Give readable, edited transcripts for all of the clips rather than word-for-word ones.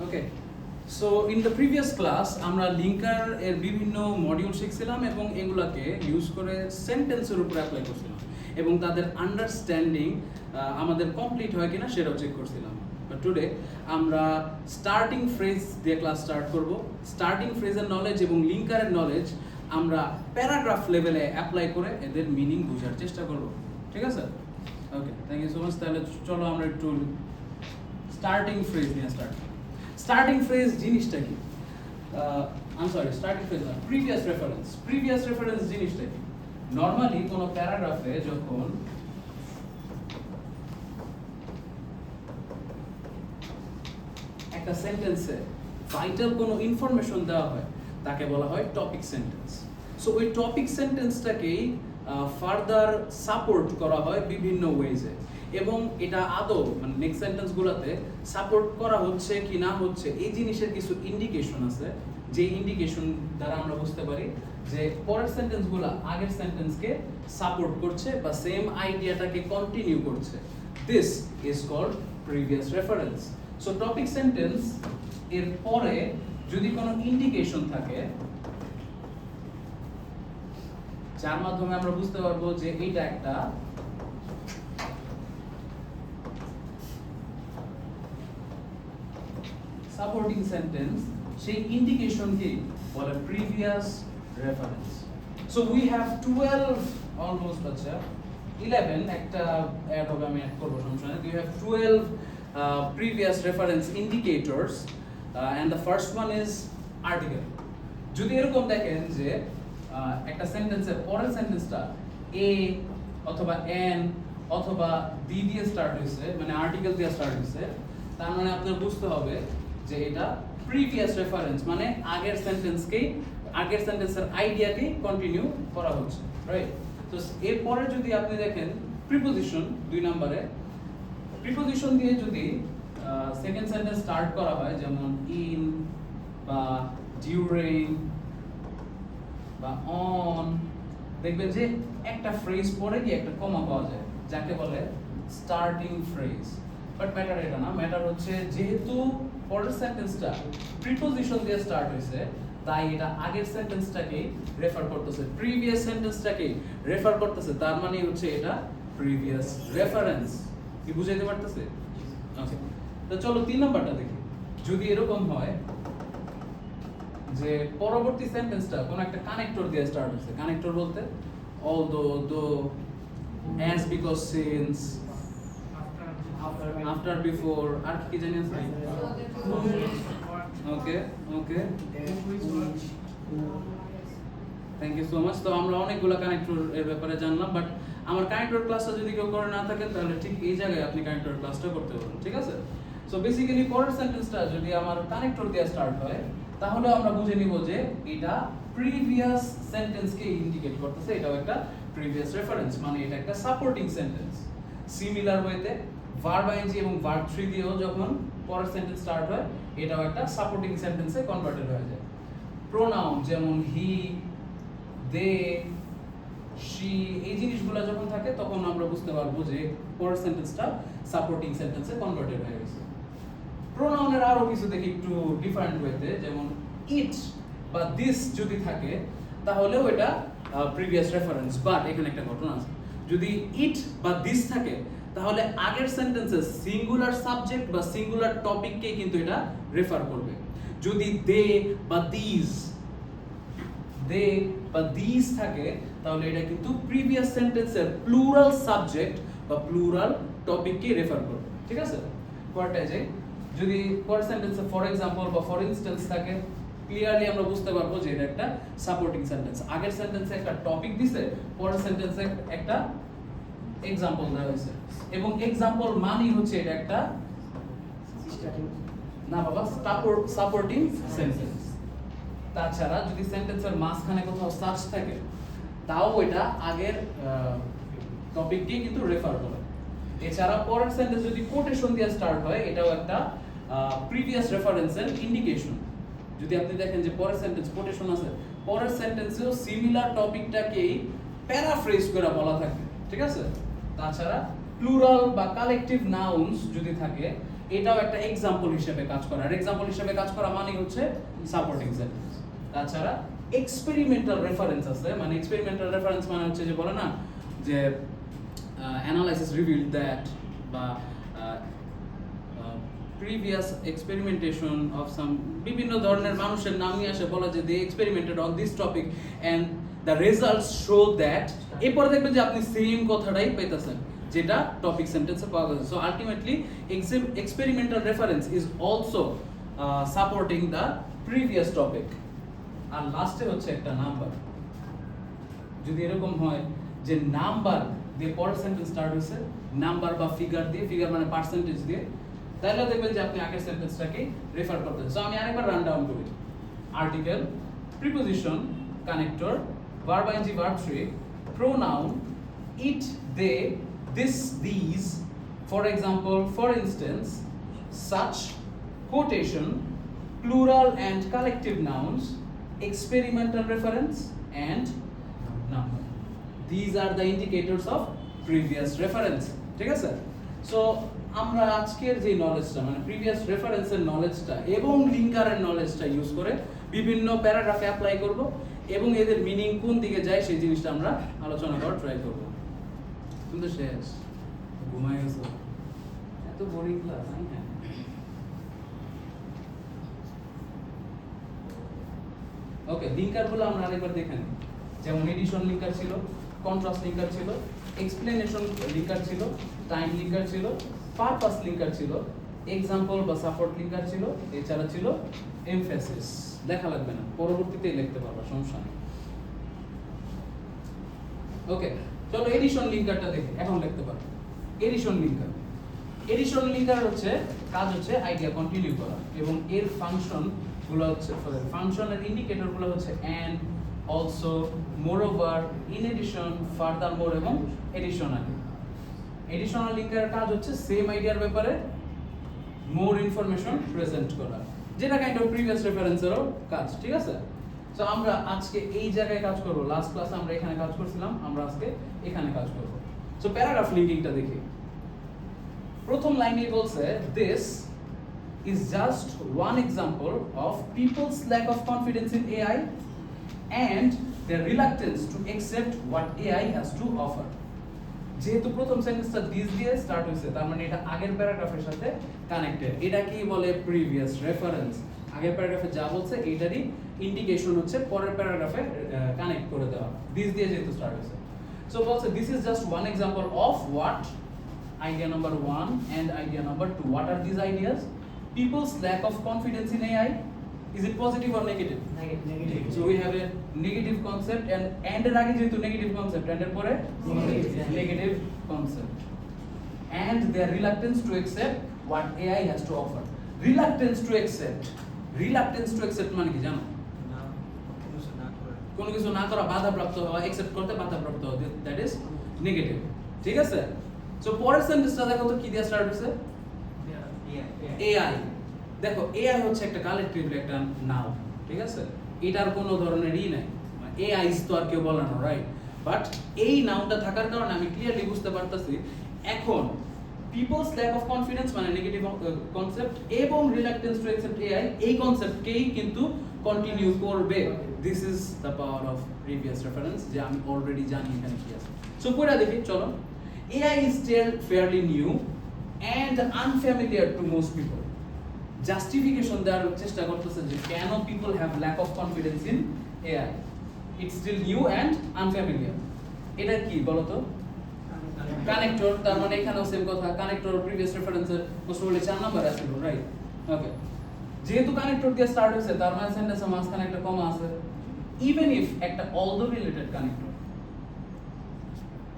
Okay so in the previous class আমরা linker এর বিভিন্ন মডিউল শিখছিলাম এবং এগুলাকে ইউজ করে সেন্টেন্সের উপর অ্যাপ্লাই করছিলাম এবং তাদের আন্ডারস্ট্যান্ডিং আমাদের কমপ্লিট হয় কিনা সেটাও চেক করছিলাম। বাট টুডে আমরা স্টার্টিং ফ্রেজ দিয়ে ক্লাস স্টার্ট করব। স্টার্টিং ফ্রেজের নলেজ এবং লিঙ্কারের নলেজ আমরা প্যারাগ্রাফ লেভেলে অ্যাপ্লাই করে এদের মিনিং বোঝার চেষ্টা করব। ঠিক আছে? Okay, thank you so much. তাহলে চলো আমরা একটু স্টার্টিং ফ্রেজ নিয়ে স্টার্টিং ফ্রেজ জিনিসটা কি? স্টার্টিং ফ্রেজ না, প্রিভিয়াস রেফারেন্স জিনিসটা কি? নরমালি কোনো প্যারাগ্রাফে যখন একটা সেন্টেন্সে ভাইটাল কোনো ইনফরমেশন দেওয়া হয় তাকে বলা হয় টপিক সেন্টেন্স। সো ওই টপিক সেন্টেন্সটাকেই ফার্দার সাপোর্ট করা হয় বিভিন্ন ওয়েজে এবং এটা আদৌ মানে নেক্সট সেন্টেন্সগুলোতে সাপোর্ট করা হচ্ছে কি না হচ্ছে এই জিনিসের কিছু ইন্ডিকেশন আছে, যে ইন্ডিকেশন দ্বারা আমরা বুঝতে পারি যে পরের সেন্টেন্সগুলো আগের সেন্টেন্সকে সাপোর্ট করছে বা সেম আইডিয়াটাকে কন্টিনিউ করছে। This is called previous reference. So topic sentence এর পরে যদি কোনো ইন্ডিকেশন থাকে যার মাধ্যমে আমরা বুঝতে পারবো যে এইটা একটা সাপোর্টিং সেন্টেন্স, সেই ইন্ডিকেশনকে বলে previous reference. So we have 12 almost 11 একটা অ্যাড হবে, আমি অ্যাড করব সমস্যা নেই। We have 12 previous reference indicators and the first one is article. যদি এরকম দেখেন যে একটা সেন্টেন্সের পরের সেন্টেন্সটা a অথবা n অথবা d দিয়ে স্টার্ট হইছে, মানে আর্টিকেল দিয়ে স্টার্ট হইছে, তার মানে আপনার বুঝতে হবে যে এটা প্রিভিয়াস রেফারেন্স, মানে আগের সেন্টেন্সের আইডিয়াকে কন্টিনিউ করা হচ্ছে, রাইট? তো এরপরে যদি আপনি দেখেন প্রিপোজিশন 2 নম্বরে, প্রিপোজিশন দিয়ে যদি সেকেন্ড সেন্টেন্স স্টার্ট করা হয় যেমন ইন বা ডিউরিং বা অন, দেখবেন যে একটা ফ্রেজ পরে গিয়ে একটা কমা পাওয়া যায় যাকে বলে স্টার্টিং ফ্রেজ। বাট ম্যাটার এটা না, ম্যাটার হচ্ছে যেহেতু পরের সেন্টেন্সটা প্রিপোজিশন দিয়ে স্টার্ট হয়েছে তাই এটা আগের সেন্টেন্সটাকে রেফার করতেছে, প্রিভিয়াস সেন্টেন্সটাকে রেফার করতেছে, তার মানে হচ্ছে এটা প্রিভিয়াস রেফারেন্স। কি বুঝাইতে পারতেছে? ওকে, তো চলো 3 নাম্বারটা দেখি। যদি এরকম হয় যে পরবর্তী সেন্টেন্সটা কোন একটা কানেক্টর দিয়ে স্টার্ট হচ্ছে, কানেক্টর বলতে although, though, as, because, since, after, before, আর কি জানি আছে? Okay thank you so much. তো আমরা অনেকগুলো কানেক্টর এর ব্যাপারে জানলাম, বাট আমার কানেক্টর ক্লাসটা যদি কেউ করে না থাকেন তাহলে ঠিক এই জায়গায় আপনি কানেক্টর ক্লাসটা করতে পারবেন, ঠিক আছে? সো বেসিক্যালি পরের সেন্টেন্সটা যদি আমার কানেক্টর দিয়ে স্টার্ট হয় তাহলে আমরা বুঝে নিব যে এটা প্রিভিয়াস সেন্টেন্সকে ইন্ডিকেট করতেছে, এটাও একটা প্রিভিয়াস রেফারেন্স, মানে এটা একটা সাপোর্টিং সেন্টেন্স। সিমিলার ওয়েতে ভার্ব আইএনজি এবং ভার্ব 3 দিয়েও যখন পরের সেন্টেন্স স্টার্ট হয় এটাও একটা সাপোর্টিং সেন্টেন্সে কনভার্টেড হয়ে যায়। প্রোনাউন যেমন হি, দে, শি, এই জিনিসগুলো যখন থাকে তখন আমরা বুঝতে পারবো যে পরের সেন্টেন্সটা সাপোর্টিং সেন্টেন্সে কনভার্টেড হয়ে গেছে। প্রোনাউনের আরো কিছু দেখি একটু ডিফারেন্ট ওয়েতে, যেমন ইট বা দিস যদি থাকে তাহলেও এটা প্রিভিয়াস রেফারেন্স। বাট এখানে একটা ঘটনা আছে, যদি ইট বা দিস থাকে তাহলে আগের সেন্টেন্সে সিঙ্গুলার সাবজেক্ট বা সিঙ্গুলার টপিককে কিন্তু এটা রেফার করবে। যদি দে বা দিস থাকে তাহলে এটা কিন্তু প্রিভিয়াস সেন্টেন্সের প্লুরাল সাবজেক্ট বা প্লুরাল টপিককে রেফার করবে, ঠিক আছে? পরেরটায় যাই, যদি পরের সেন্টেন্সে ফর এক্সাম্পল বা ফর ইনস্ট্যান্স থাকে ক্লিয়ারলি আমরা বুঝতে পারবো যে এটা একটা সাপোর্টিং সেন্টেন্স। আগের সেন্টেন্সে একটা টপিক দিছে, পরের সেন্টেন্সে একটা এক্সাম্পল দেওয়া হয়েছে এবং এক্সাম্পল মানেই হচ্ছে এটা একটা না বাবা সাপোর্টিং সেন্টেন্স। তাছাড়া যদি সেন্টেন্সের মাঝখানে কোথাও সার্চ থাকে তাও এটা আগের টপিককেই কিন্তু রেফার করে। এছাড়া পরের সেন্টেন্স যদি কোটেশন দিয়ে স্টার্ট হয় এটাও একটা প্রিভিয়াস রেফারেন্সের ইন্ডিকেশন। যদি আপনি দেখেন যে পরের সেন্টেন্স কোটেশন আছে, পরের সেন্টেন্সেও সিমিলার টপিকটাকেই প্যারাফ্রেজ করে বলা থাকে, ঠিক আছে? তাছাড়া প্লুরাল বা কালেকটিভ নাউন্স যদি থাকে এটাও একটা এক্সাম্পল হিসেবে কাজ করা। আর এক্সাম্পল হিসেবে কাজ করা মানে হচ্ছে সাপোর্টিং সেন্টেন্স। তাছাড়া এক্সপেরিমেন্টাল রেফারেন্স আছে, মানে এক্সপেরিমেন্টাল রেফারেন্স মানে হচ্ছে যে বলে না যে অ্যানালাইসিস রিভিলড দ্যাট বা previous experimentation of some বিভিন্ন ধরনের মানুষের নাম নিয়ে আসে, বলা যে they experimented on this topic and the results show that, এরপরে দেখবেন যে আপনি সেম কথাটাই পেতেছেন যেটা টপিক সেন্টেন্সে পাওয়া গেছে। So ultimately experimental reference is also supporting the previous topic। আর লাস্টে হচ্ছে একটা নাম্বার। যদি এরকম হয় যে নাম্বার দিয়ে পরের সেন্টেন্স স্টার্ট হয়েছে, নাম্বার বা ফিগার দিয়ে, ফিগার মানে পার্সেন্টেজ দিয়ে, তাহলে দেখবেন যে আপনি আগের সেন্টেন্সটাকে রেফার করতেছেন। সো আমি আরেকবার রান ডাউন করি। Article, preposition, connector, verb ING, verb 3, pronoun, it, they, this, this, for example, for instance, such, quotation, plural and collective nouns, experimental reference and number. These are the indicators of previous reference. ঠিক আছে? So আমরা আজকের যে নলেজটা মানে previous রেফারেন্সের নলেজটা এবং লিঙ্কারের নলেজটা use করে বিভিন্ন প্যারাগ্রাফে অ্যাপ্লাই করব এবং এদের মিনিং কোন দিকে যায় সেই জিনিসটা আমরা আলোচনা করার ট্রাই করব। কিন্তু শেষ ঘুমাই গেছো, এত বোরিং ক্লাস। হ্যাঁ, ওকে, লিঙ্কারগুলো আমরা আরেকবার দেখে নিই। যেমন এডিশন লিঙ্কার ছিল, কন্ট্রাস্ট লিঙ্কার ছিল, এক্সপ্লেনেশন লিঙ্কার ছিল, টাইম লিঙ্কার ছিল, পারপাস লিঙ্কার ছিল, এক্সাম্পল বা সাপোর্ট লিঙ্কার ছিল, এছাড়া ছিল এমফেসিস। লেখা লাগবে না, পরবর্তীতেই লিখতে পারবা, সমস্যা নেই। ওকে, চলো এডিশন লিঙ্কারটা দেখি, এখন লিখতে পারো। এডিশন লিঙ্কার, এডিশন লিঙ্কার হচ্ছে কাজ হচ্ছে আইডিয়া কন্টিনিউ করা এবং এর ফাংশন গুলো হচ্ছে, ফাংশনের ইন্ডিকেটর গুলো হচ্ছে and, also, moreover, in addition, furthermore এবং এডিশনালি। এডিশনাল লিঙ্কের কাজ হচ্ছে সেম আইডিয়ার ব্যাপারে মোর ইনফরমেশন প্রেজেন্ট করা, যেটা কাইন্ড অফ প্রিভিয়াস রেফারেন্সেরও কাজ। ঠিক আছে? সো আমরা আজকে এই জায়গায় কাজ করব। লাস্ট ক্লাসে আমরা এখানে কাজ করছিলাম, আমরা আজকে এখানে কাজ করব। সো প্যারাগ্রাফ লিঙ্কিংটা দেখি। প্রথম লাইনে বলছে this is just one example of people's lack of confidence in AI and their reluctance to accept what AI has to offer. যেহেতু প্রথম সেন্টেন্সটা দিস দিয়ে স্টার্ট হয়েছে, তার মানে এটা আগের প্যারাগ্রাফের সাথে কানেক্টেড। এটা কি বলে প্রিভিয়াস রেফারেন্স। আগের প্যারাগ্রাফে যা বলছে এইটারই ইন্ডিকেশন হচ্ছে পরের প্যারাগ্রাফে কানেক্ট করে দেওয়া, দিস দিয়ে যেহেতু স্টার্ট হয়েছে। সো বলছে this is just one example of what, idea number 1 and idea number 2. What are these ideas? People's lack of confidence in AI. Is it positive or negative? Negative. So we have a negative concept and এর আগে যেহেতু negative concept and এর পরে negative concept. And their reluctance to accept what AI has to offer. Reluctance to accept. Reluctance to accept মানে কি জানো? কোনো কিছু না করা, বাধাপ্রাপ্ত হওয়া, accept করতে বাধাপ্রাপ্ত হওয়া, that is negative. ঠিক আছে? সো পরের সেন্টেন্সটা দেখো তো কি দিয়ে স্টার্ট হচ্ছে? AI। দেখো AI হচ্ছে একটা কালেক্টিভ একটা নাউন, ঠিক আছে? এটার কোনো ধরনের নাই, AI ইজ তো আর কেউ বলে না, রাইট? বাট এই নাউনটা থাকার কারণে আমি ক্লিয়ারলি বুঝতে পারতেছি এখন পিপলস ল্যাক অফ কনফিডেন্স মানে নেগেটিভ কনসেপ্ট এবং রিলাক্টেন্স টু অ্যাকসেপ্ট AI, এই কনসেপ্টকেই কিন্তু কন্টিনিউ করবে। This is the power of previous reference, যে আমি অলরেডি জানি এখানে কি আছে। সো পড়া দেখি, চলো। AI is still fairly new and unfamiliar to most people. Justification দেওয়ার চেষ্টা করতেছে যে কেন people have lack of confidence in AI. It's still new and unfamiliar. এটা কি বলো তো? কানেক্টর, তার মানে এখানেও সেম কথা। কানেক্টর প্রিভিয়াস রেফারেন্সের মোস্ট প্রবাবলি 4 নাম্বার আসছিল, রাইট? ওকে, যেহেতু কানেক্টর দিয়ে স্টার্ট হয়েছে তার মানে সেন্টেন্সের মাঝখানে একটা কমা আছে। ইভেন ইফ একটা অলদো রিলেটেড কানেক্টর,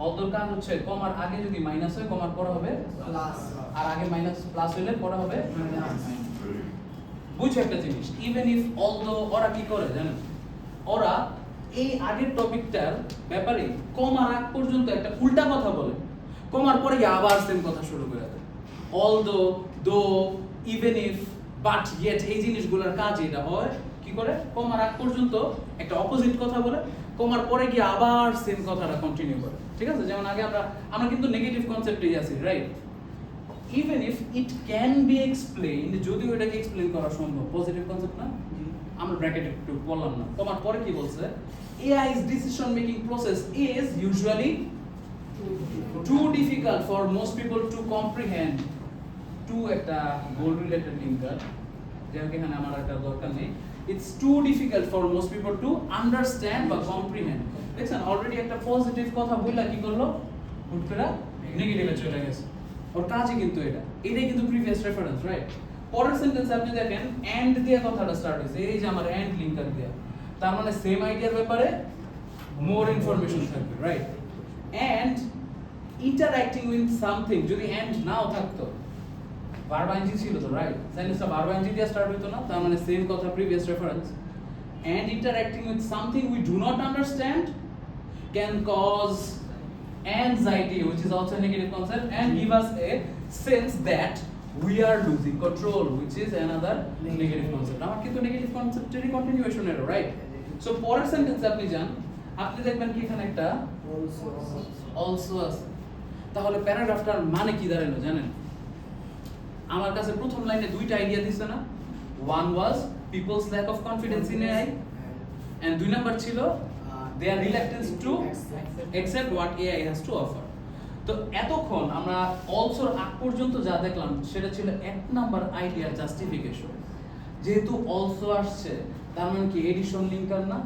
অলদোর কাজ হচ্ছে কমার আগে যদি মাইনাস হয় কমার পরে হবে প্লাস, আর আগে মাইনাস প্লাস হলে পরে হবে মাইনাস। বুঝছো একটা জিনিস, ইভেন ইফ অলদো, ওরা কি করে জানেন? ওরা এই আগের টপিকটার ব্যাপারে কমার আগ পর্যন্ত একটা উল্টা কথা বলে, কমার পরে গিয়ে আবার সেম কথা শুরু করে দেয়। অলদো, দো, ইভেন ইফ, বাট, ইয়েট, এই জিনিসগুলোর কাজ এটা হয় কি করে? কমার আগ পর্যন্ত একটা অপোজিট কথা বলে, কমার পরে গিয়ে আবার সেম কথাটা কন্টিনিউ করে। ঠিক আছে? যেমন আগে আমরা কিন্তু নেগেটিভ কনসেপ্টেই আছি, right? even if it can be explained, যদিও এটাকে এক্সপ্লেইন করা সম্ভব, পজিটিভ কনসেপ্ট না, আমরা ব্র্যাকেটে একটু বললাম না। তোমার পরে কি বলছে, AI's decision making process is usually too difficult for most people to comprehend. To একটা গোল রিলেটেড লিঙ্কার, যেটাকে এখানে আমার একটা দরকার নেই। It's too difficult for most people to understand বা comprehend. দেখছেন অলরেডি একটা পজিটিভ কথা বললা কি করলো, হুট করে নেগেটিভে চলে গেছে। ওর কাজই কিন্তু এটাই কিন্তু প্রিভিয়াস রেফারেন্স, রাইট? পরের সেন্টেন্সে আপনি দেখেন এন্ড দিয়ে কথাটা স্টার্ট হয়েছে, এই যে আমার এন্ড লিঙ্কার দিয়ে, তার মানে সেম আইডিয়ার ব্যাপারে মোর ইনফরমেশন থাকবে, right? And interacting with something, যদি এন্ড নাও থাকতো, ভার্ব আইএনজি ছিল তো, রাইট? সেন্টেন্সটা ভার্ব আইএনজি দিয়ে স্টার্ট হইতো না, তার মানে সেম কথা previous reference. And interacting with something we do not understand can cause anxiety, which is also a negative concept, and give us a sense that we are losing control, which is another negative concept. আমার কিন্তু negative কনসেপ্টেরই continuation এর, right? So পরের সেন্টেন্সে আপনি যান, আপনি দেখবেন কি এখানে একটা অলসো আছে। তাহলে প্যারাগ্রাফটার মানে কি দাঁড়ালো জানেন? আমার কাছে প্রথম লাইনে দুইটা আইডিয়া দিছে না, one was people's lack of confidence in AI, and দুই নাম্বার ছিল their reluctance to accept what AI has to offer. তো এতক্ষণ আমরা অলসোর আগ পর্যন্ত যা দেখলাম সেটা ছিল এক নাম্বার আইডিয়ার জাস্টিফিকেশন। যেহেতু অলসো আসছে, তার মানে কি এডিশন লিঙ্কার না,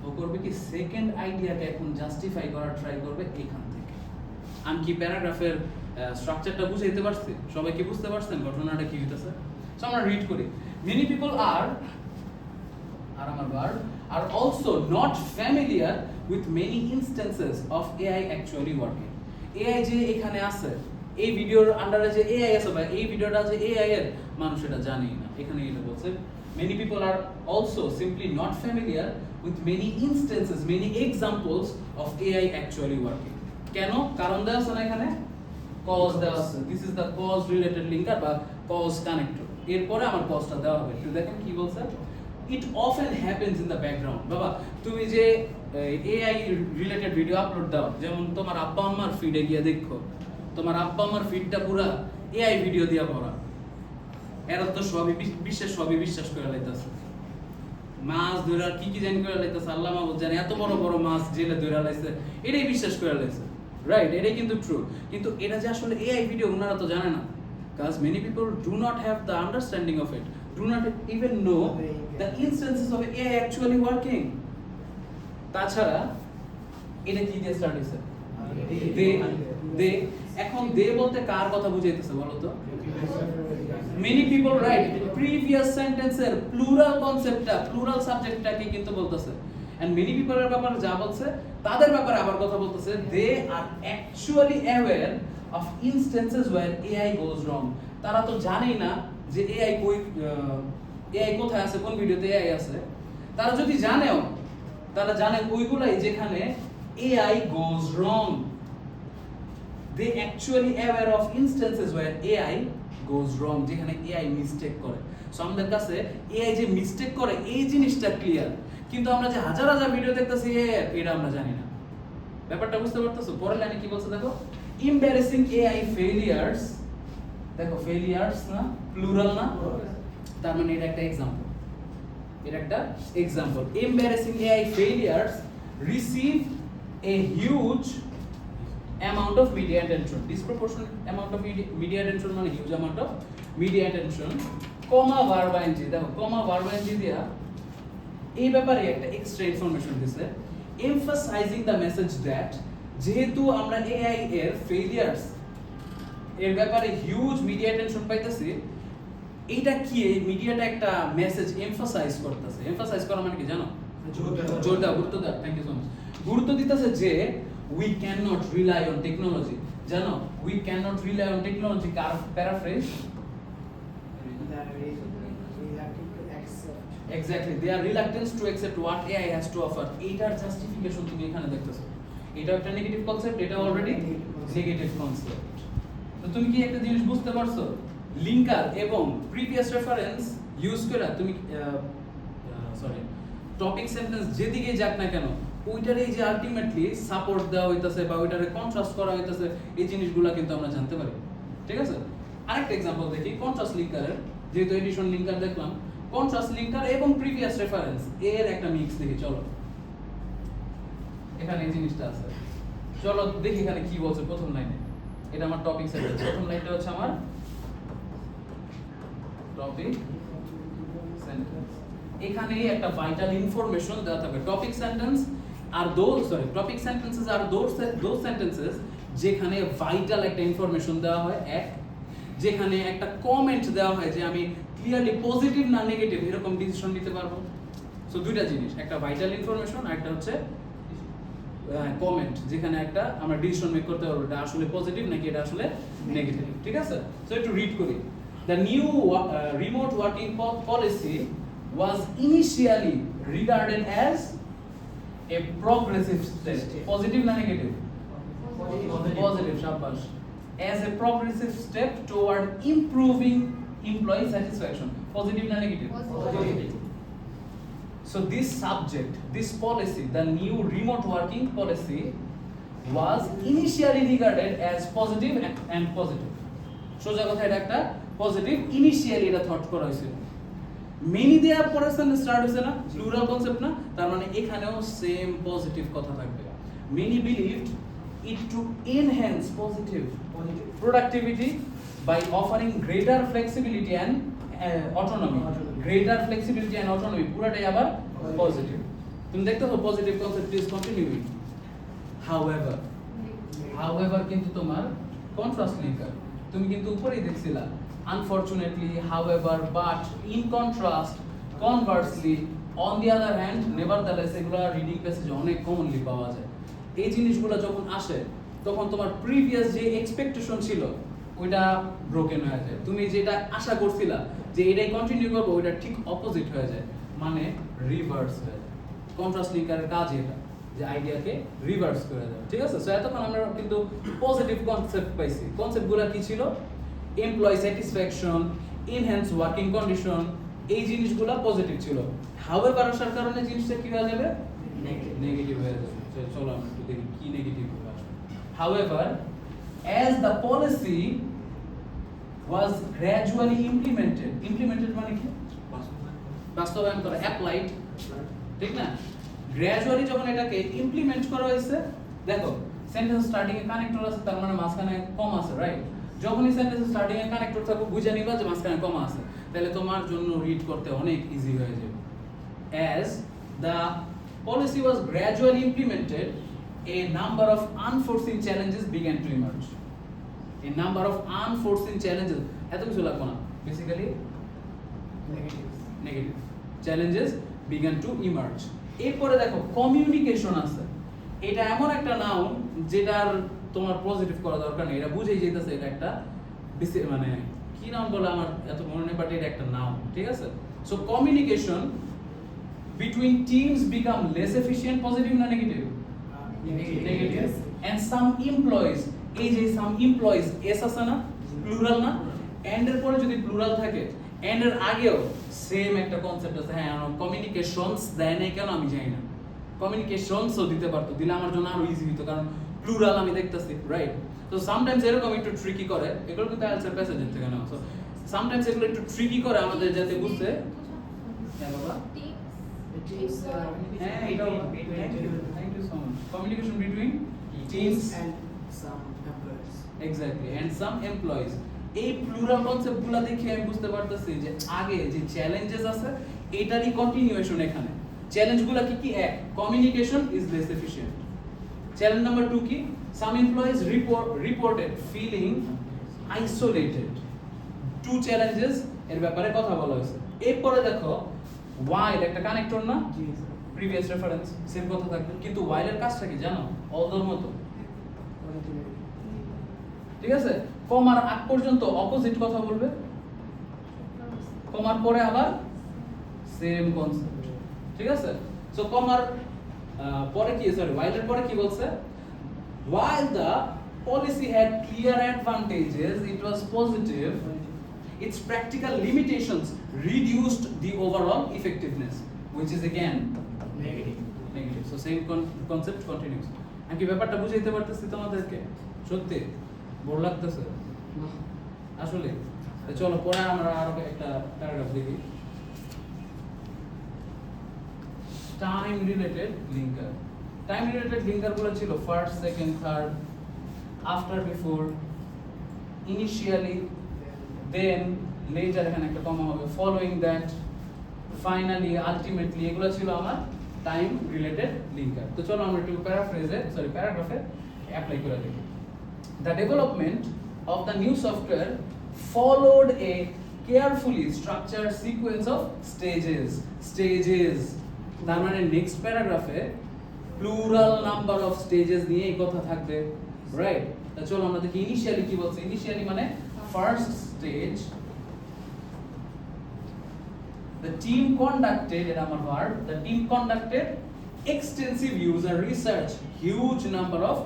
ও করবে কি সেকেন্ড আইডিয়াকে এখন জাস্টিফাই করার ট্রাই করবে এখান থেকে। আমি কি প্যারাগ্রাফের স্ট্রাকচারটা বুঝাইতে পারছি? সবাই কি বুঝতে পারছেন ঘটনাটা কি হইতেছে? সো আমরা রিড করি, মেনি পিপল আর আমার verb are also not familiar with many instances of AI actually working. AI যে এখানে আছে, এই ভিডিওর আন্ডারে যে AI আছে বা এই ভিডিওটা যে AI এর, মানুষ এটা জানেই না। এখানে এটা বলছে many people are also simply not familiar with many instances, many examples of AI actually working. কেন? কারণ দেওয়া আছে না এখানে, cause দেওয়া আছে। This is the cause related linker বা cause connector। এরপরে আমার cause-টা দেওয়া হবে। একটু দেখেন কি বলছে, it often happens in the background. বাবা তুমি যে AI রিলেটেড ভিডিও আপলোড দাও, যেমন তোমার আব্বা আম্মার ফিডে গিয়ে দেখো, তোমার আব্বা আম্মার ফিডটা পুরা AI ভিডিও দিয়া ভরা। এরা তো সবই বিশ্বাস করে লাইতাছে, মাছ ধরা কি কি জানি করে লাইতাছে, আল্লাহ মাহবুব জানে, এত বড় বড় মাছ জেলে ধরে লাইছে, এটাই বিশ্বাস করে লাইছে, রাইট? এটাই কিন্তু ট্রু। কিন্তু এটা যে আসলে AI ভিডিও ওনারা তো জানে না, because many people do not have the understanding of it, do not even know the instances of AI actually working. তাছাড়া এটা কি দিয়ে স্টার্ট হইছে? দে এখন দে বলতে কার কথা বুঝাইতেছে বলো তো? many people, right? previous sentence এর প্লুরাল কনসেপ্টটা, প্লুরাল সাবজেক্টটাকে কিন্তু বলতেছে। and many people এর ব্যাপারে যা বলছে তাদের ব্যাপারে আবার কথা বলতেছে, they are actually aware of instances where AI goes wrong. তারা তো জানেই না যে AI কোথায় আছে, কোন ভিডিওতে AI আছে। তারা যদি জানেও, তারা জানে ওইগুলাই যেখানে AI goes wrong. They actually aware of instances where AI goes wrong, যেখানে AI মিস্টেক করে। সো আমাদের কাছে AI যে মিস্টেক করে এই জিনিসটা ক্লিয়ার, কিন্তু আমরা যে হাজার হাজার ভিডিও দেখতেছি এটা আমরা জানি না। ব্যাপারটা বুঝতে পারতেছো? পরের লাইনে কি বলছে দেখো, এম্বারেসিং AI failures, দেখো failures না, প্লুরাল না, তার মানে এটা একটা example, embarrassing AI failures receive a huge amount of media attention, disproportionate amount of media attention মানে huge amount of media attention, comma verb ING, দেখো কমা ভার্ব আইএনজি দিয়া এই ব্যাপারে একটা এক্সট্রা ইনফরমেশন দিছে, emphasizing the message that যেহেতু আমরা AI এর failures এর ব্যাপারে হিউজ মিডিয়া অ্যাটেনশন পাইতেছি, এইটা কি, এই মিডিয়াটা একটা মেসেজ এমফাসাইজ করতেছে। এমফাসাইজ করা মানে কি জানো? জোর দাও, গুরুত্ব দাও। Thank you so much. গুরুত্ব দিতেছে যে we can not rely on technology, জানো we can not rely on technology কার paraphrase? Exactly, they are reluctance to accept what AI has to offer. এইটার জাস্টিফিকেশন তুমি এখানে দেখতেছো। এটা একটা নেগেটিভ কনসেপ্ট, এটা অলরেডি নেগেটিভ কনসেপ্ট। তো তুমি কি একটা জিনিস বুঝতে পারছো? লিঙ্কার এবং প্রিভিয়াস রেফারেন্স ইউজ করে তুমি টপিক সেন্টেন্স যেদিকে যাক না কেন ওইটার এই যে আলটিমেটলি সাপোর্ট দেওয়া হইতাছে বা ওইটারে কন্ট্রাস্ট করা হইতাছে, এই জিনিসগুলো কিন্তু আমরা জানতে পারি। ঠিক আছে, আরেকটা एग्जांपल দেখি কন্ট্রাস্ট লিঙ্কারের, যেহেতু এডিশন লিঙ্কার দেখলাম, কন্ট্রাস্ট লিঙ্কার এবং প্রিভিয়াস রেফারেন্স এর একটা মিক্স দেখি। চলো এখানে এই জিনিসটা আছে, চলো দেখি এখানে কি বলছে প্রথম লাইনে। এটা আমার টপিক সেন্টেন্স, প্রথম লাইনটা হচ্ছে আমার টপিক সেন্টেন্স। এখানে একটা ভাইটাল ইনফরমেশন দেওয়া থাকবে। টপিক সেন্টেন্স আর টপিক সেন্টেন্সেস আর দোজ সেন্টেন্সেস যেখানে ভাইটাল একটা ইনফরমেশন দেওয়া হয়, এক যেখানে একটা কমেন্ট দেওয়া হয় যে আমি ক্লিয়ারলি পজিটিভ না নেগেটিভ এরকম ডিসিশন নিতে পারবো। সো দুইটা জিনিস, একটা ভাইটাল ইনফরমেশন আর একটা হচ্ছে কমেন্ট, যেখানে একটা আমরা ডিসিশন মেক করতে পারবো এটা আসলে পজিটিভ নাকি এটা আসলে নেগেটিভ। ঠিক আছে, সো একটু রিড করি। The new remote working policy was initially regarded as a progressive step. Positive na negative? Positive, shabash. As a progressive step toward improving employee satisfaction. Positive na negative? Positive. So this subject, this policy, the new remote working policy was initially regarded as positive and positive. সোজা কথা এটা একটা positive, initially এটা thought করা হয়েছিল। Many দেওয়ার পরে start হয়েছে না, প্লুরাল কনসেপ্ট না, তার মানে এখানেও সেম পজিটিভ কথা থাকবে। Many believed it to enhance positive productivity by offering greater flexibility and autonomy. Greater flexibility and autonomy পুরোটাই আবার পজিটিভ। তুমি দেখতে পাচ্ছ positive concept is continuing. However কিন্তু তোমার কন্ট্রাস্ট লিঙ্কার, তুমি কিন্তু উপরেই দেখছিলা unfortunately, however, but, in contrast, conversely, on the other hand, nevertheless, এগুলো রিডিং প্যাসেজে অনেক কমনলি পাওয়া যায়। এই জিনিসগুলো যখন আসে তখন তোমার প্রিভিয়াস যে এক্সপেকটেশন ছিল ওইটা ব্রোকেন হয়ে যায়। তুমি যেটা আশা করছিলা যে এটাই কন্টিনিউ করবো, ওইটা ঠিক অপোজিট হয়ে যায়, মানে রিভার্স হয়ে যায়। কন্ট্রাস্ট লিঙ্কারের কাজ এটা, যে আইডিয়াকে রিভার্স করে দেয়। ঠিক আছে, সো এতক্ষণ আমরা কিন্তু পজিটিভ কনসেপ্ট পাইছি। কনসেপ্টগুলো কি ছিল? Employee satisfaction, enhance working condition, এই জিনিসগুলো পজিটিভ ছিল। হাউএভার আসার কারণে জিনিসটা কি হয়ে যাবে? নেগেটিভ হয়ে যাবে। চলো আমরা একটু দেখি কি নেগেটিভ হবে। However, as the policy was gradually implemented মানে কি? বাস্তবায়ন করা, অ্যাপ্লাইড, ঠিক না? গ্র্যাজুয়ালি যখন এটাকে ইমপ্লিমেন্ট করা হয়েছে, দেখো সেন্টেন্স স্টার্টিং এ কানেক্টর আছে, তার মানে মাঝখানে কম আছে, রাইট? যখনই সেন্টেন্স স্টার্টিং এ কানেক্টর থাকবে বুঝে নিবা যে মাঝখানে কম আছে, তাহলে তোমার জন্য রিড করতে অনেক ইজি হয়ে যাবে। As the policy was gradually implemented, a number of unforeseen challenges began to emerge. A number of unforeseen challenges, এত কিছু লাগবে না, basically negative challenges began to emerge. এরপরে দেখো কমিউনিকেশন আছে, এটা এমন একটা নাউন যেটার তোমার পজিটিভ করা দরকার নেই, এটা বুঝেই যেতেছে এটা একটা মানে কি নাম বলে আমার এত মনে নেই, বাট এটা একটা নাউন। ঠিক আছে, so communication between teams become less efficient. Positive না negative? Negative. And some employees, এই যে সাম এমপ্লয়িজ, এস আছে না, প্লুরাল না? এন্ড এর পরে যদি প্লুরাল থাকে, এন্ড এর আগেও সেম একটা কনসেপ্ট আছে। হ্যাঁ, কমিউনিকেশনস দেয় নাই কেন আমি জানি না, কমিউনিকেশনসও দিতে পারতো, দিলে আমার জন্য আরো ইজি হতো, কারণ প্লুরাল আমি দেখতেছি, রাইট? তো সামটাইমস এরকম একটু ট্রিকি করে, এগুলো কিন্তু অ্যান্সার প্যাসেজের থেকে নাও। সো সামটাইমস এগুলো একটু ট্রিকি করে আমাদের, যাতে বুঝতে। হ্যাঁ বাবা, হ্যাঁ এটাও, thank you so much. Communication between teams and some employees. Exactly, and some employees. এই প্লুরাল কনসেপ্টগুলো দেখে আমি বুঝতে পারতেছি যে আগে যে চ্যালেঞ্জেস আছে এটারই কন্টিনিউয়েশন এখানে। চ্যালেঞ্জগুলো কি কি? এক, communication is less efficient. Challenge number 2 কি? Some employees reported feeling isolated. Two challenges এর ব্যাপারে কথা বলা হয়েছে। এরপরে দেখো while একটা কানেক্টর না, প্রিভিয়াস রেফারেন্স, সেম কথা থাকবে, কিন্তু while এর কাজটা কি জানো? অলদর মতো, ঠিক আছে? কমার আগ পর্যন্ত অপোজিট কথা বলবে, কমার পরে আবার সেম কনসেপ্ট। ঠিক আছে, সো কমার পরে কি, সরি while এর পরে কি বলছে? while the policy had clear advantages, it was positive, its practical limitations reduced the overall effectiveness, which is again negative. So same concept continuous. আমি কি ব্যাপারটা বুঝাইতে পারতেছি তোমাদেরকে? সত্যি বোর লাগতেছে আসলে? চলো পরে আমরা আরো একটা প্যারাগ্রাফ দেখি। Time related linker. Time related linker গুলো ছিল first, second, third, after, before, initially, then, later, এখানে একটা কমা হবে, ফলোইং দ্যাট, ফাইনালি, আলটিমেটলি, এগুলো ছিল আমার টাইম রিলেটেড লিঙ্কার। তো চলো আমরা একটু প্যারাগ্রাফে অ্যাপ্লাই করে দেখি। The development of the new software followed a carefully structured sequence of stages. তার মানে নেক্সট প্যারাগ্রাফে প্লুরাল নাম্বার অফ স্টেজেস নিয়ে এই কথা থাকবে, রাইট? তা চলো আমরা দেখি ইনিশিয়ালি কি বলছে। ইনিশিয়ালি মানে first stage, the team conducted, এটা আমার verb, the team conducted extensive user research, huge number of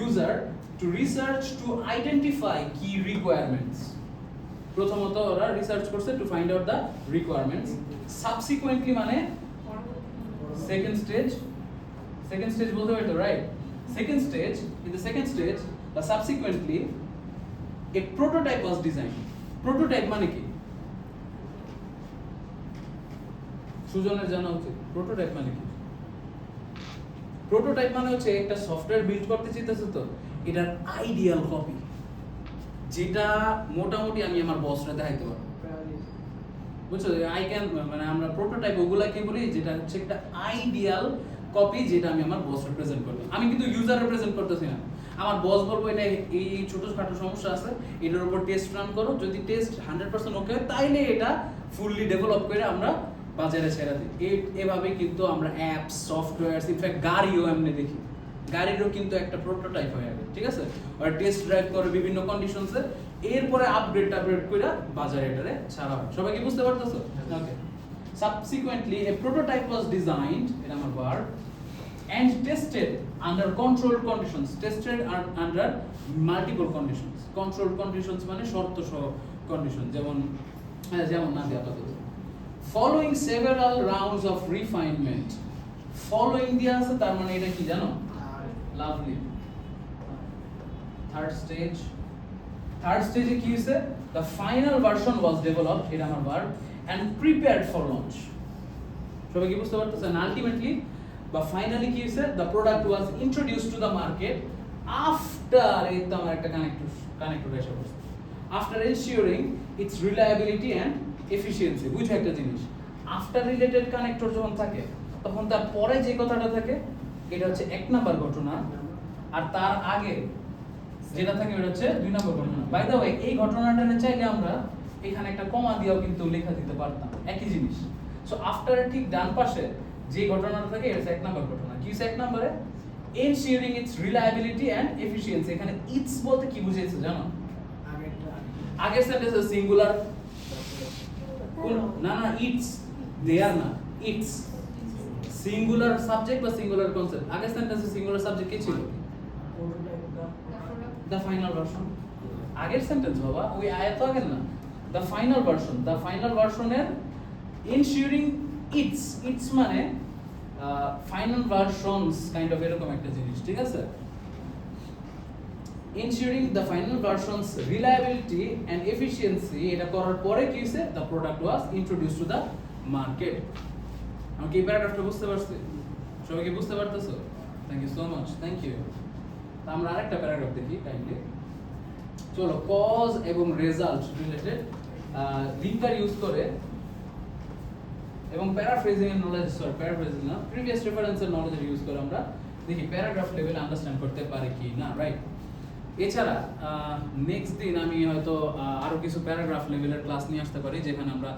user to research to identify key requirements. প্রথমত ওরা রিসার্চ করছে to find out the requirements. Subsequently মানে second stage বলতে পারি তো, right? In the second stage, the subsequently a prototype was designed. Prototype মানে কি? সুজনের জানা উচিত প্রোটোটাইপ মানে কি। প্রোটোটাইপ মানে হচ্ছে একটা সফটওয়্যার বিল্ড করতে চাইতেছে, তো এটার আইডিয়াল কপি, যেটা মোটামুটি আমি আমার বসরা দেখাইতে পারবো, বুঝছো? আই ক্যান মানে আমরা প্রোটোটাইপ ওগুলাকে বলি যেটা হচ্ছে একটা আইডিয়াল কপি, যেটা আমি আমার বস রিপ্রেজেন্ট করব। আমি কিন্তু ইউজার রিপ্রেজেন্ট করতেছি না। আমার বস বলবো এটা এই ছোটখাটো সমস্যা আছে, এটার উপর টেস্ট রান করো, যদি টেস্ট 100% ওকে হয় তাইলে এটা ফুললি ডেভেলপ করে আমরা বাজারে ছেড়ে দিই। এভাবে কিন্তু আমরা অ্যাপস, সফটওয়্যারস, ইনফ্যাক্ট গাড়িও এমনি দেখি, গাড়িরও কিন্তু একটা প্রোটোটাইপ হয়ে যাবে, ঠিক আছে? আর টেস্ট ড্রাইভ করে বিভিন্ন কন্ডিশনসে, এরপরে আপগ্রেড করে বাজারে এটারে ছাড়া হয়। সবাই কি বুঝতে পারতেছো? ওকে। Subsequently a prototype was designed, এটা আমার verb, and tested under controlled conditions. Tested under multiple conditions. Controlled conditions মানে শর্ত সহ কন্ডিশন, যেমন না দেয়া আপাতত। Following several rounds of refinement. Following দিয়া আছে, তার মানে এটা কি জানো? Lovely. Third stage এ কি হইছে? The final version was developed, এটা আমার verb, and prepared for launch. সবাই কি বুঝতে পারতেছেন? Ultimately বা ফাইনালি কি হইছে? The product was introduced to the market after, এই তো আমার একটা কানেক্টর এসে পড়ছে, after ensuring its reliability and efficiency. বুঝো একটা জিনিস, আফটার রিলেটেড কানেক্টর যখন থাকে তখন তার পরে যে কথাটা থাকে এটা হচ্ছে 1 নাম্বার ঘটনা, আর তার আগে যেটা থাকে এটা হচ্ছে 2 নাম্বার ঘটনা। বাই দ্য ওয়ে, এই ঘটনাটা চাইলে আমরা এখানে একটা কমা দিয়েও কিন্তু লেখা দিতে পারতাম, একই জিনিস। সো আফটারের ঠিক ডান পাশে যে ঘটনাটা থাকে এটা হচ্ছে 1 নাম্বার ঘটনা। কি হচ্ছে 1 নম্বরে? Ensuring its reliability and efficiency. এখানে ইটস বলতে কি বুঝাইছে জানো? আগের সেন্টেন্সে সিঙ্গুলার, না ইটস, দেয়ার না, ইটস সিঙ্গুলার সাবজেক্ট বা সিঙ্গুলার কনসেপ্ট। আগের সেন্টেন্সে সিঙ্গুলার সাবজেক্ট কি ছিল? The final version. আগের সেন্টেন্স বাবা, ওই আয়াত আগের না, দ্য ফাইনাল ভার্সনের এনশিওরিং ইটস মানে ফাইনাল ভার্সনস কাইন্ড অফ এরকম একটা জিনিস, ঠিক আছে? ensuring the final version's reliability and efficiency, এটা করার পরে কি হইছে? The product was introduced to the market. আমি কি প্যারাগ্রাফটা বুঝতে পারছি? সবাই কি বুঝতে পারতেছো? Thank you so much, thank you. আমরা আরেকটা প্যারাগ্রাফ দেখি কাইন্ডলি। চলো, কজ এবং রেজাল্ট রিলেটেড লিঙ্কার ইউজ করে এবং প্যারাফ্রেজিং এর নলেজ, প্যারাফ্রেজিং না, প্রিভিয়াস রেফারেন্সের নলেজ ইউজ করে আমরা দেখি প্যারাগ্রাফ লেভেলে আন্ডারস্ট্যান্ড করতে পারে কি না, রাইট? এছাড়া নেক্সট দিন আমি হয়তো আরো কিছু প্যারাগ্রাফ লেভেলের ক্লাস নিয়ে আসতে পারি, যেখানে আমরা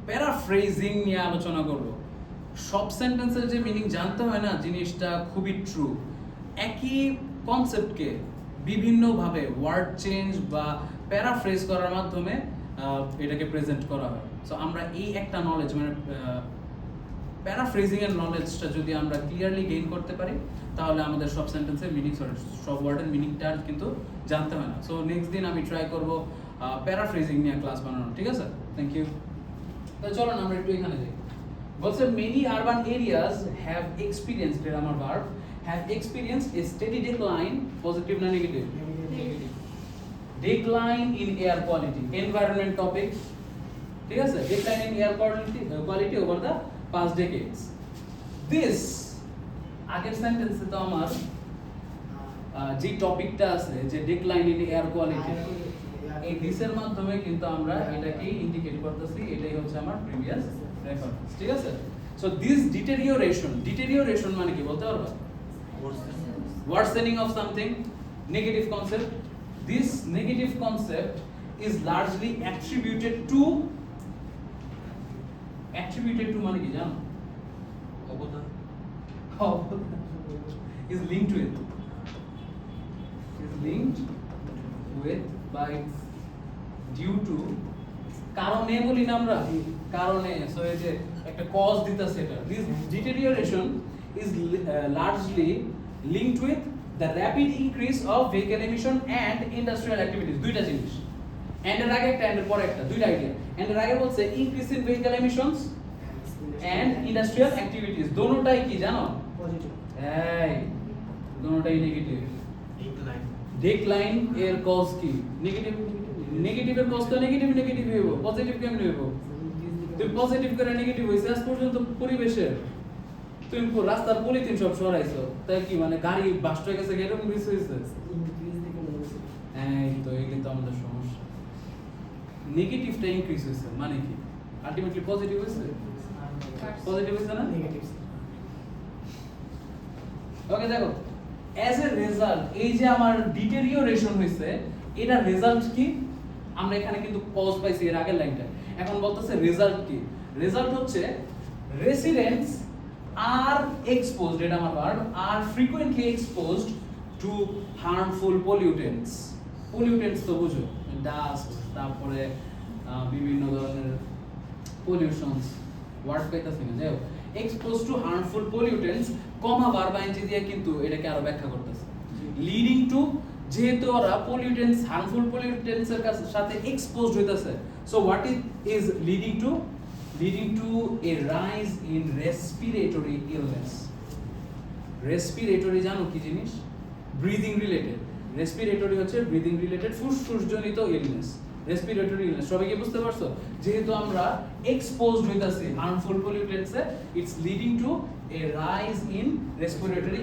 প্যারাফ্রেজিং নিয়ে আলোচনা করব। সব সেন্টেন্সের যে মিনিং জানতে হয় না, জিনিসটা খুবই ট্রু। একই কনসেপ্টকে বিভিন্নভাবে ওয়ার্ড চেঞ্জ বা প্যারাফ্রেজ করার মাধ্যমে এটাকে প্রেজেন্ট করা হয়। সো আমরা এই একটা নলেজ, মানে প্যারাফ্রেজিং এর নলেজটা যদি আমরা ক্লিয়ারলি গেইন করতে পারি, তাহলে আমাদের সব সেন্টেন্সের মিনিং, সব ওয়ার্ডের মিনিংটা কিন্তু জানতে হয় না। সো নেক্সট দিন আমি ট্রাই করব প্যারাফ্রেজিং নিয়ে ক্লাস বানানোর, ঠিক আছে? Thank you. তাহলে চলো না আমরা একটু এখানে যাই। বলছে many urban areas have experienced এর আমার verb have experienced a steady decline positive না negative Negative. decline in air quality environment topic ঠিক আছে decline in air quality over the past decades this আগের সেন্টেন্সে তো আমার যে টপিকটা আছে যে ডিক্লাইন ইন এয়ার কোয়ালিটি এই দিসের মাধ্যমে কিন্তু আমরা এটাকে ইন্ডিকেট করতেছি এটাই হচ্ছে আমার প্রিভিয়াস রেফারেন্স ঠিক আছে সো দিস ডিটেরিওরেশন মানে কি বলতে পারবা worsening of something negative concept this negative concept is largely attributed to মানে কি জানো অবদান is linked with by due to কারণে বলি না আমরা কারণে সো এই যে একটা কজ দিতেছে এটা this deterioration is largely linked with the rapid increase of vehicle emission and industrial activities দুইটা জিনিস and এর আগে একটা and এর পরে একটা দুইটা আইডিয়া and এর আগে বলছে increase in vehicle emissions and industrial activities দোনোটাই কি জানো Positive. এই দোনোটাই নেগেটিভ ডিক্লাইন ডিক্লাইন এর কজ কি নেগেটিভ এর কজ তো নেগেটিভ হইব পজিটিভ কেমনে হইব তুমি পজিটিভ করে নেগেটিভ হইছে আজ পর্যন্ত পরিবেশের তুমি রাস্তার পলিথিন সব সরাইছো তাই কি মানে গাড়ি বাস্ট হয়ে গেছে এরকম কিছু হইছে এই তো এই কিন্তু আমাদের সমস্যা নেগেটিভটা ইনক্রিজ হইছে মানে কি আলটিমেটলি পজিটিভ হইছে পজিটিভ হইছে না Negatives. ওকে দেখো অ্যাজ এ রেজাল্ট এই যে আমার ডিটেরিওরেশন হইছে এটা রেজাল্ট কি আমরা এখানে কিন্তু কজ পাইছি এর আগের লাইনটা এখন বলতেছে রেজাল্ট কি রেজাল্ট হচ্ছে রেসিডেন্টস আর এক্সপোজড এটা আমার ভার্ব আর frequently exposed to harmful pollutants তো বুঝো ডাস্ট তারপরে বিভিন্ন ধরনের পলিউশনস ওয়ার্ড পাইতাছি না যাই হোক expose to harmful pollutants comma verb ING দিয়ে কিন্তু এটাকে আরো ব্যাখ্যা করতেছে লিডিং টু যেহেতু ওরা পলিউটেন্টস হার্মফুল পলিউটেন্টস এর সাথে এক্সপোজড হইতাছে so what is leading to a rise in respiratory illness respiratory জানো কি জিনিস ব্রিদিং রিলেটেড রেসপিরেটরি হচ্ছে ব্রিদিং রিলেটেড ফুসফুস জনিত ইলনেস রেসপিরেটরি ইলনেস সবাই কি বুঝতে পারছো যেহেতু আমরা এক্সপোজড হইতাছি হার্মফুল পলিউটেন্টসে it's leading to a rise in respiratory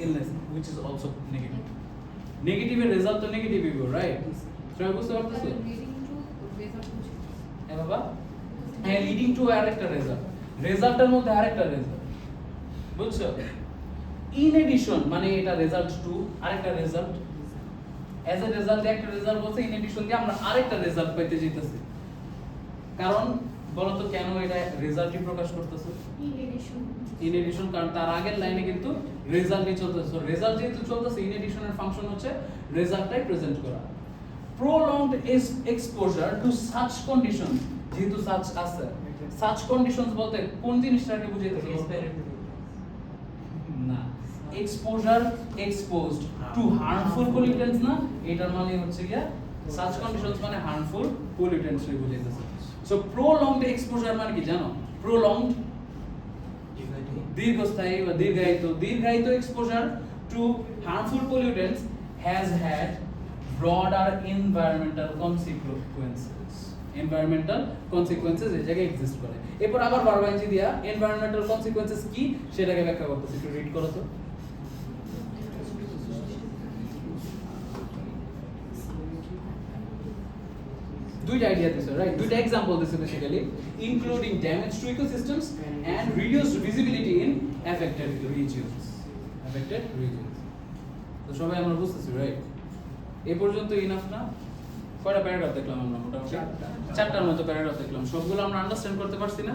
illness which is also negative নেগেটিভের রেজাল্ট তো নেগেটিভ হইব রাইট সবাই বুঝতে পারতেছো হ্যাঁ বাবা হ্যাঁ লিডিং টু আরেকটা রেজাল্টের মধ্যে আরেকটা রেজাল্ট বুঝছো ইন এডিশন মানে এটা রেজাল্ট টু আরেকটা রেজাল্ট অ্যাজ এ রেজাল্ট একটা রেজাল্ট বলছে ইন এডিশন দিয়ে আমরা আরেকটা রেজাল্ট পাইতে যাইতেছি কারণ বলো তো কেন এটা রেজাল্টই প্রকাশ করতেছে ইন এডিশন কারণ তার আগের লাইনে কিন্তু রেজাল্টই চলতেছে সো রেজাল্ট যেহেতু চলতেছে ইন এডিশনের ফাংশন হচ্ছে রেজাল্টটাই প্রেজেন্ট করা prolonged exposure to such conditions যেহেতু such আছে such conditions বলতে কোন জিনিসটাকে বুঝাইতেছে বলতে না exposure exposed to harmful pollutants না এটার মানে হচ্ছে কি such conditions মানে harmful pollutants রে বুঝাইতেছে সো prolonged exposure মানে কি জানো prolonged দীর্ঘস্থায়ী বা দীর্ঘায়িত exposure to harmful pollutants has had broader environmental consequences এই জায়গায় এক্সিস্ট করে এরপর আবার ভার্ব আইএনজি দিয়া environmental consequences কি সেটাকে ব্যাখ্যা করতেছি একটু রিড করো তো দুইটা আইডিয়া দিছো রাইট দুইটা एग्जांपल দিছো basically including damage to ecosystems and reduced visibility in affected regions তো সবাই আমরা বুঝতেছি রাইট এই পর্যন্ত ইনাফ না কয়টা প্যারাগ্রাফ দেখলাম আমরা মোটামুটি চারটার মতো প্যারাগ্রাফ দেখলাম সবগুলো আমরা আন্ডারস্ট্যান্ড করতে পারছি না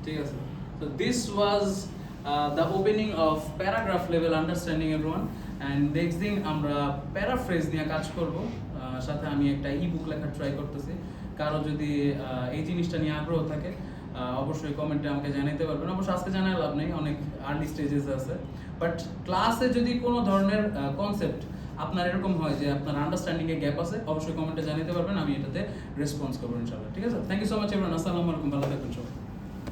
ঠিক আছে so this was the opening of paragraph level understanding everyone and next thing আমরা প্যারাফ্রেজ নিয়ে কাজ করব সাথে আমি একটা ই-বুক লেখার ট্রাই করতেছি কারো যদি এই জিনিসটা নিয়ে আগ্রহ থাকে অবশ্যই কমেন্টে আমাকে জানাতে পারবেন অবশ্য আজকে জানার লাভ নেই অনেক আর্লি স্টেজেস আছে বাট ক্লাসে যদি কোনো ধরনের কনসেপ্ট আপনার এরকম হয় যে আপনার আন্ডারস্ট্যান্ডিং এ গ্যাপ আছে অবশ্যই কমেন্টে জানাতে পারবেন আমি এটাতে রেসপন্স করব ইনশাআল্লাহ ঠিক আছে thank you so much everyone আসসালামু আলাইকুম ভালো থাকবেন সবাই